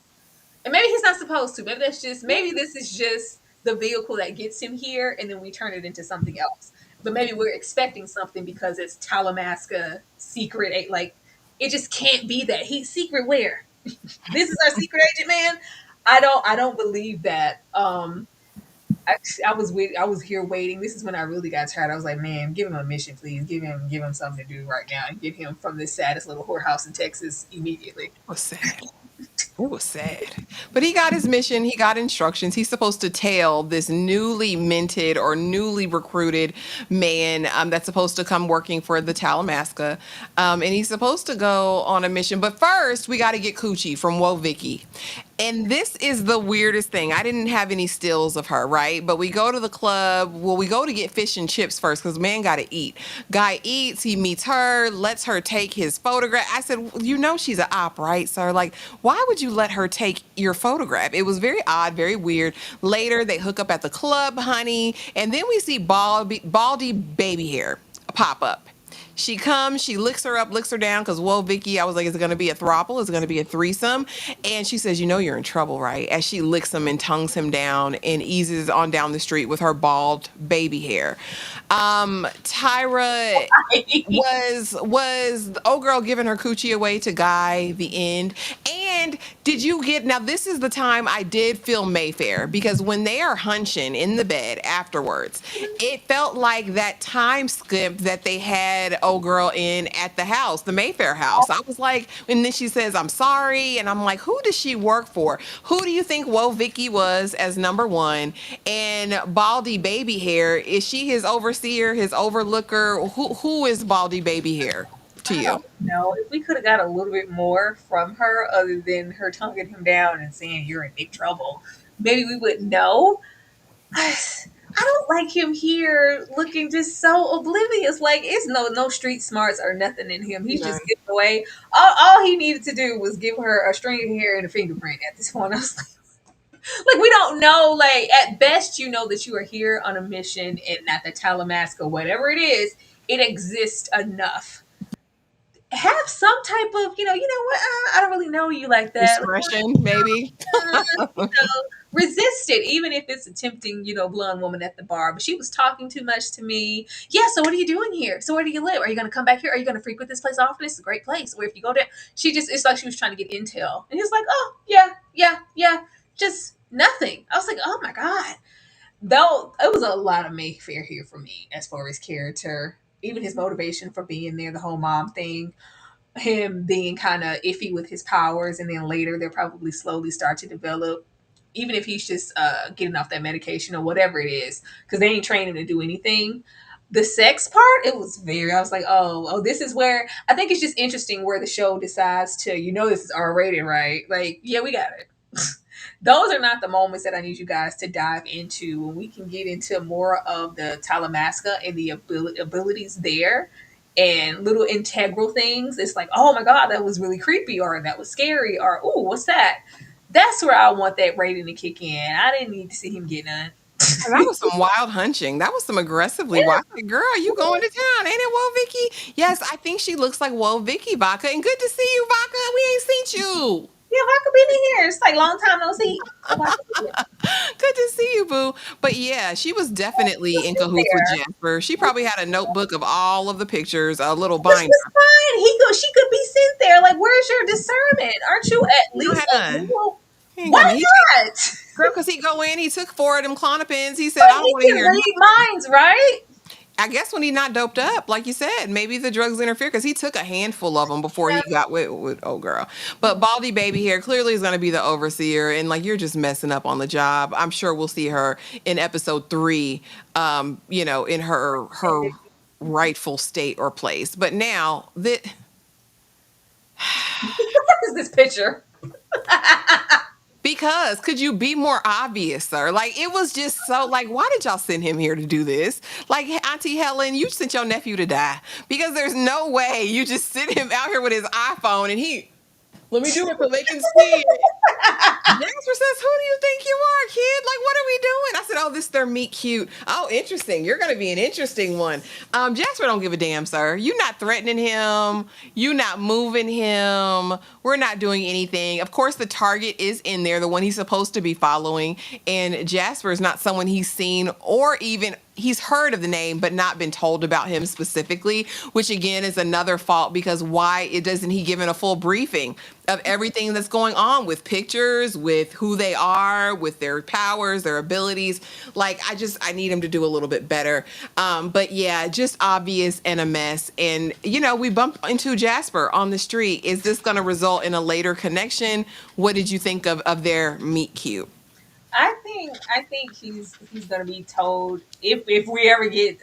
and maybe he's not supposed to. Maybe this is just the vehicle that gets him here, and then we turn it into something else. But maybe we're expecting something because it's Talamasca secret. Like, it just can't be that. He's secret where? This is our secret agent, man. I don't believe that. I was here waiting. This is when I really got tired. I was like, man, give him a mission, please. Give him something to do right now and get him from this saddest little whorehouse in Texas immediately. Was sad. It was sad. But he got his mission. He got instructions. He's supposed to tail this newly minted or newly recruited man that's supposed to come working for the Talamasca. And he's supposed to go on a mission. But first, we got to get Coochie from Woah Vicky. And this is the weirdest thing. I didn't have any stills of her, right? But we go to the club. Well, we go to get fish and chips first because man got to eat. Guy eats. He meets her, lets her take his photograph. I said, you know she's an op, right, sir? Like, why would you let her take your photograph? It was very odd, very weird. Later, they hook up at the club, honey. And then we see baldy baby hair pop up. She comes, she licks her up, licks her down, because, whoa, Vicky, I was like, is it going to be a throuple? Is it going to be a threesome? And she says, you know you're in trouble, right? As she licks him and tongues him down and eases on down the street with her bald baby hair. Tyra was the old girl giving her coochie away to Guy, the end. And did you get, now this is the time I did feel Mayfair, because when they are hunching in the bed afterwards, it felt like that time skip that they had old girl in at the house, the Mayfair house. I was like, and then she says, I'm sorry. And I'm like, who does she work for? Who do you think Woah Vicky was as number one? And Baldy Baby Hair, is she his overseer, his overlooker? Who is Baldy Baby Hair to you? No, if we could have got a little bit more from her other than her tonguing him down and saying you're in big trouble, maybe we would know. I don't like him here looking just so oblivious. Like, it's no street smarts or nothing in him. He's just getting away. All he needed to do was give her a string of hair and a fingerprint at this point. I was like, we don't know. Like, at best, you know that you are here on a mission and at the Talamasca, whatever it is, it exists enough. Have some type of, you know what? I don't really know you like that. Discretion, maybe. Resist it, even if it's a tempting, blonde woman at the bar. But she was talking too much to me. Yeah, so what are you doing here? So where do you live? Are you going to come back here? Are you going to frequent this place often? It's a great place. Where if you go there, it's like she was trying to get intel. And he's like, oh, yeah. Just nothing. I was like, oh my God. Though it was a lot of Mayfair here for me as far as character. Even his motivation for being there, the whole mom thing, him being kind of iffy with his powers, and then later they'll probably slowly start to develop, even if he's just getting off that medication or whatever it is, because they ain't training to do anything. The sex part, I was like, oh, this is where, I think it's just interesting where the show decides to, this is R-rated, right? Like, yeah, we got it. Those are not the moments that I need you guys to dive into. When we can get into more of the Talamasca and the abilities there and little integral things, it's like, oh my God, that was really creepy, or that was scary, or oh, what's that? That's where I want that rating to kick in. I didn't need to see him get none. That was some wild hunching. That was some aggressively wild. Girl, you going to town, ain't it, Woah Vicky? Yes, I think she looks like Woah Vicky, Vodka. And good to see you, Vodka. We ain't seen you. Yeah, Vodka been in here. It's like long time no see. Good to see you, boo. But yeah, she was definitely in cahoots with Jasper. She probably had a notebook of all of the pictures, a little binder. Which was fine. She could be sent there. Like, where's your discernment? Aren't you at least a little? Why not? Girl, because he go in, he took 4 of them Klonopins. He said, I don't want to hear. Read minds, right? I guess when he not doped up, like you said, maybe the drugs interfere, because he took a handful of them before he got with old girl. But Baldy Baby Hair clearly is going to be the overseer, and like, you're just messing up on the job. I'm sure we'll see her in episode 3, in her rightful state or place. But now that what is this picture? Because could you be more obvious, sir? Like, it was just so, like, why did y'all send him here to do this? Like, Auntie Helen, you sent your nephew to die. Because there's no way you just send him out here with his iPhone and let me do it so they can see it. Jasper says, "Who do you think you are, kid? Like, what are we doing?" I said, "Oh, this their meet cute. Oh, interesting. You're gonna be an interesting one." Jasper don't give a damn, sir. You not threatening him. You not moving him. We're not doing anything. Of course, the target is in there, the one he's supposed to be following, and Jasper is not someone he's seen or even he's heard of the name but not been told about him specifically, which again is another fault because why it doesn't he given a full briefing of everything that's going on with pictures, with who they are, with their powers, their abilities. Like I need him to do a little bit better. But yeah, just obvious and a mess. And we bumped into Jasper on the street. Is this going to result in a later connection? What did you think of their meet cute? I think he's gonna be told if we ever get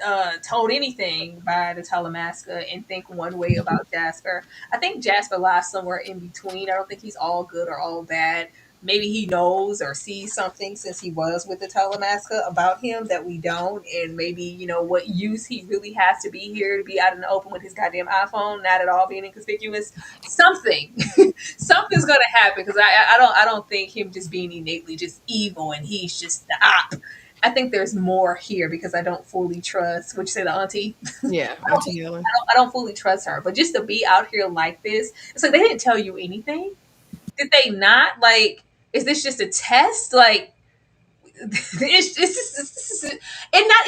told anything by the Talamasca and think one way about Jasper. I think Jasper lies somewhere in between. I don't think he's all good or all bad. Maybe he knows or sees something since he was with the Talamasca about him that we don't, and maybe what use he really has to be here to be out in the open with his goddamn iPhone, not at all being inconspicuous. Something something's gonna happen because I don't think him just being innately just evil and he's just the op. I think there's more here because I don't fully trust. Would you say the auntie? Yeah, Auntie Helen. I don't fully trust her. But just to be out here like this, it's like they didn't tell you anything. Did they not? Like, is this just a test? Like, and not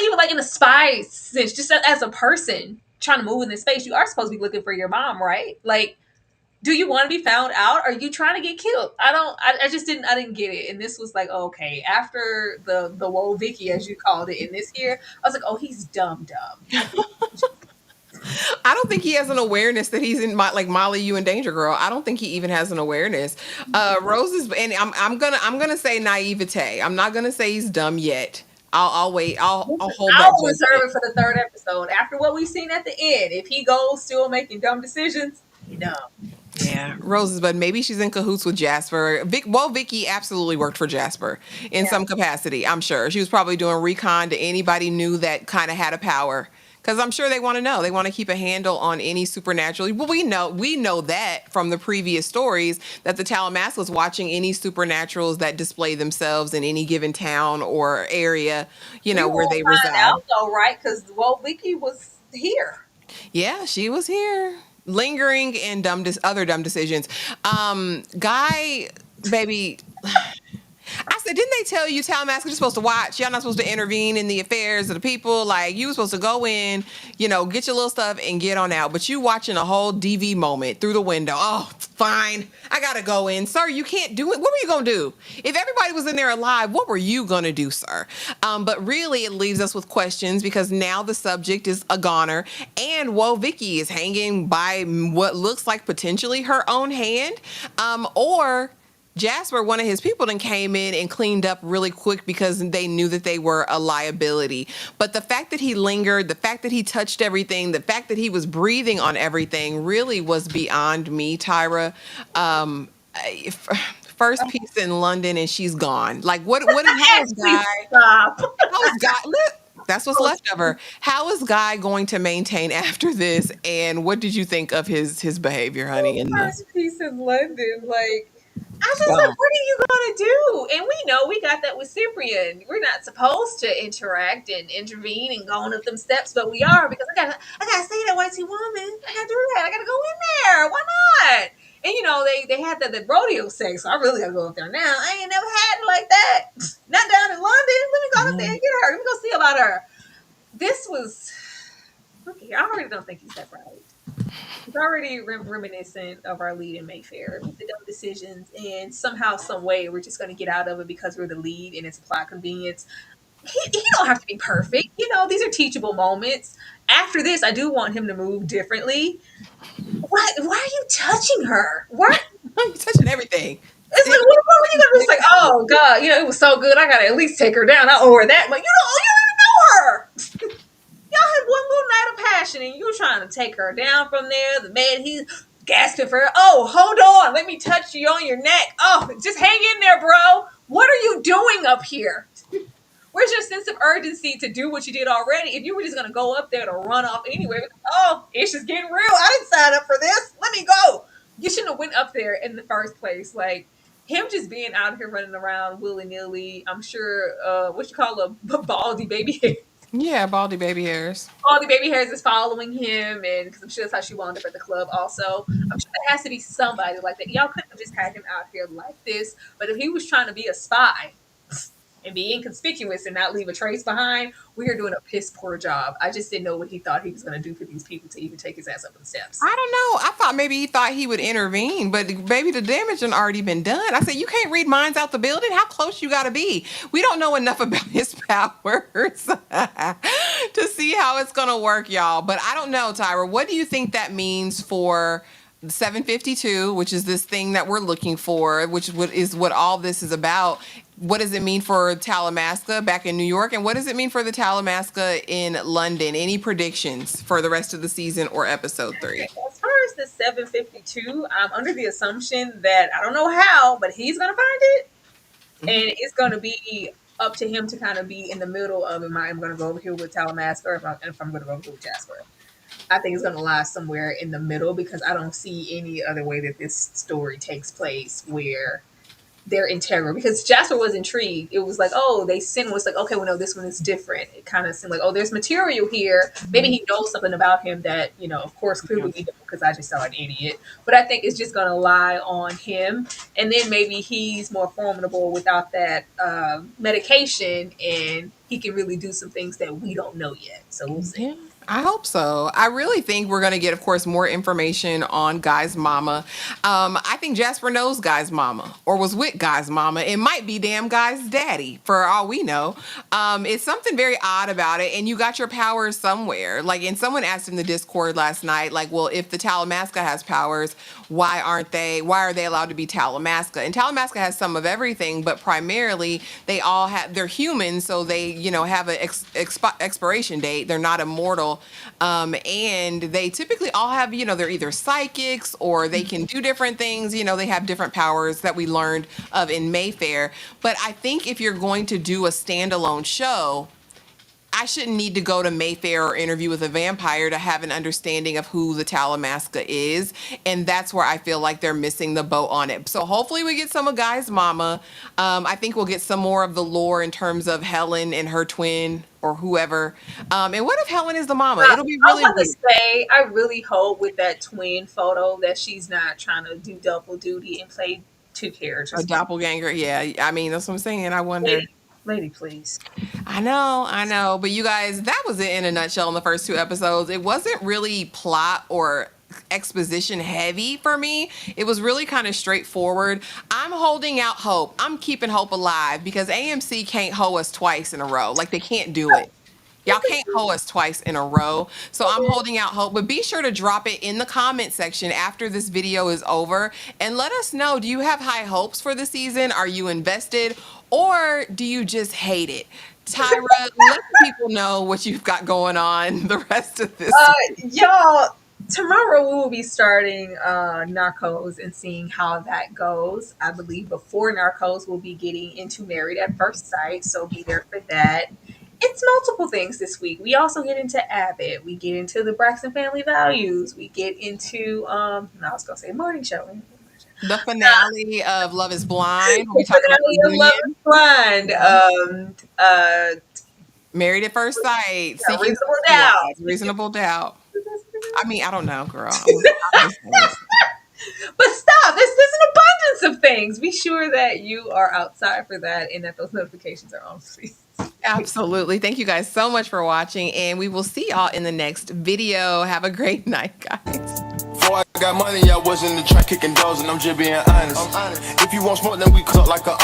even like in a spy sense. Just as a person trying to move in this space, you are supposed to be looking for your mom, right? Like, do you want to be found out? Or are you trying to get killed? I just didn't get it. And this was like, okay, after the whoa Vicky, as you called it in this here, I was like, oh, he's dumb. I don't think he has an awareness that he's in like Molly, you and Danger Girl. I don't think he even has an awareness. Rose's, and I'm gonna say naivete. I'm not gonna say he's dumb yet. I'll wait. I'll hold that I'll reserve judgment. it for the third episode. After what we've seen at the end, if he goes still making dumb decisions, he dumb. Yeah, Roses, but maybe she's in cahoots with Jasper. Vicky absolutely worked for Jasper in Yeah. some capacity. I'm sure she was probably doing recon to anybody new that kind of had a power. Because I'm sure they want to know. They want to keep a handle on any supernatural. Well, we know that from the previous stories that the Talamasca was watching any supernaturals that display themselves in any given town or area, We where won't they find reside. out though, right? Because well, Vicky was here. Yeah, she was here, lingering and other dumb decisions. Guy, baby. I said, didn't they tell you Talamasca you're supposed to watch? Y'all not supposed to intervene in the affairs of the people. Like you were supposed to go in, get your little stuff and get on out. But you watching a whole DV moment through the window. Oh, fine. I gotta go in, sir. You can't do it. What were you gonna do if everybody was in there alive? What were you gonna do, sir? But really, it leaves us with questions because now the subject is a goner, and Whoa Vicky is hanging by what looks like potentially her own hand, or Jasper, one of his people, then came in and cleaned up really quick because they knew that they were a liability. But the fact that he lingered, the fact that he touched everything, the fact that he was breathing on everything really was beyond me, Tyra. First piece in London and she's gone. Like how is Please Guy? stop. How is Guy? Look, that's what's left of her. How is Guy going to maintain after this? And what did you think of his behavior, honey? In the First piece in London, like I was just like, gone. what are you gonna do? And we know we got that with Cyprian. We're not supposed to interact and intervene and go on up them steps, but we are because I gotta see that whitey woman. I gotta do that. I gotta go in there. Why not? And they had the rodeo sex, so I really gotta go up there now. I ain't never had it like that. Not down in London. Let me go up there and get her. Let me go see about her. This was okay. I already don't think he's that bright. It's already reminiscent of our lead in Mayfair with the dumb decisions, and somehow, some way, we're just going to get out of it because we're the lead and it's plot convenience. He don't have to be perfect. These are teachable moments. After this, I do want him to move differently. Why are you touching her? What? You're touching everything. It's like, what were you gonna do? It's like, oh God, it was so good. I gotta at least take her down. I owe her that, but you don't even know her. Y'all had one little night of passion and you trying to take her down from there. The man, he's gasping for her. Oh, hold on. Let me touch you on your neck. Oh, just hang in there, bro. What are you doing up here? Where's your sense of urgency to do what you did already? If you were just going to go up there to run off anyway, oh, it's just getting real. I didn't sign up for this. Let me go. You shouldn't have went up there in the first place. Like, him just being out here running around willy nilly. I'm sure what you call a baldy baby hair. Yeah, baldy baby hairs. Baldy baby hairs is following him, and because I'm sure that's how she wound up at the club. Also, I'm sure there has to be somebody like that. Y'all couldn't have just had him out here like this. But if he was trying to be a spy and be inconspicuous and not leave a trace behind, we are doing a piss poor job. I just didn't know what he thought he was going to do for these people to even take his ass up the steps. I don't know. I thought maybe he thought he would intervene, but baby, the damage had already been done. I said, you can't read minds out the building. How close you got to be? We don't know enough about his powers to see how it's going to work, y'all. But I don't know, Tyra. What do you think that means for 752, which is this thing that we're looking for, which is what all this is about? What does it mean for Talamasca back in New York? And what does it mean for the Talamasca in London? Any predictions for the rest of the season or episode 3? As far as the 752, I'm under the assumption that I don't know how, but he's going to find it. And it's going to be up to him to kind of be in the middle of, am I going to go over here with Talamasca or if I'm going to go over here with Jasper? I think it's going to lie somewhere in the middle because I don't see any other way that this story takes place where they're integral. Because Jasper was intrigued. It was like, oh, they sent was like, okay, well, no, this one is different. It kind of seemed like, oh, there's material here. Maybe he knows something about him that, of course, clearly we don't because I just sound like an idiot. But I think it's just going to lie on him. And then maybe he's more formidable without that medication and he can really do some things that we don't know yet. So we'll see. Yeah. I hope so. I really think we're going to get, of course, more information on Guy's mama. I think Jasper knows Guy's mama or was with Guy's mama. It might be damn Guy's daddy for all we know. It's something very odd about it. And you got your powers somewhere. And someone asked in the Discord last night, well, if the Talamasca has powers, why are they allowed to be Talamasca? And Talamasca has some of everything, but primarily they're humans. So they, have an expiration date. They're not immortal. And they typically all have, they're either psychics or they can do different things. They have different powers that we learned of in Mayfair. But I think if you're going to do a standalone show, I shouldn't need to go to Mayfair or Interview with a Vampire to have an understanding of who the Talamasca is. And that's where I feel like they're missing the boat on it. So hopefully we get some of Guy's mama. I think we'll get some more of the lore in terms of Helen and her twin or whoever. And what if Helen is the mama? It'll be really I want to say, I really hope with that twin photo that she's not trying to do double duty and play two characters. A doppelganger. Yeah. I mean, that's what I'm saying. I wonder. Lady, please. I know. But you guys, that was it in a nutshell in the first 2 episodes. It wasn't really plot or exposition heavy for me. It was really kind of straightforward. I'm holding out hope. I'm keeping hope alive because AMC can't hoe us twice in a row. They can't do it. Y'all can't hoe us twice in a row. So I'm holding out hope. But be sure to drop it in the comment section after this video is over. And let us know, do you have high hopes for the season? Are you invested? Or do you just hate it? Tyra, let people know what you've got going on the rest of this. Y'all, tomorrow we will be starting Narcos and seeing how that goes. I believe before Narcos, we'll be getting into Married at First Sight. So be there for that. It's multiple things this week. We also get into Abbott. We get into the Braxton Family Values. We get into, I was going to say morning show. The finale of Love is Blind. The finale of Love is Blind. Married at First Sight. Yeah, Reasonable Doubt. Reasonable Doubt. I mean, I don't know, girl. But stop. There's an abundance of things. Be sure that you are outside for that and that those notifications are on, please. Absolutely. Thank you guys so much for watching, and we will see y'all in the next video. Have a great night, guys. Before I got money, I was in the track kicking doors, and I'm just being honest. If you want smoke, then we cook like a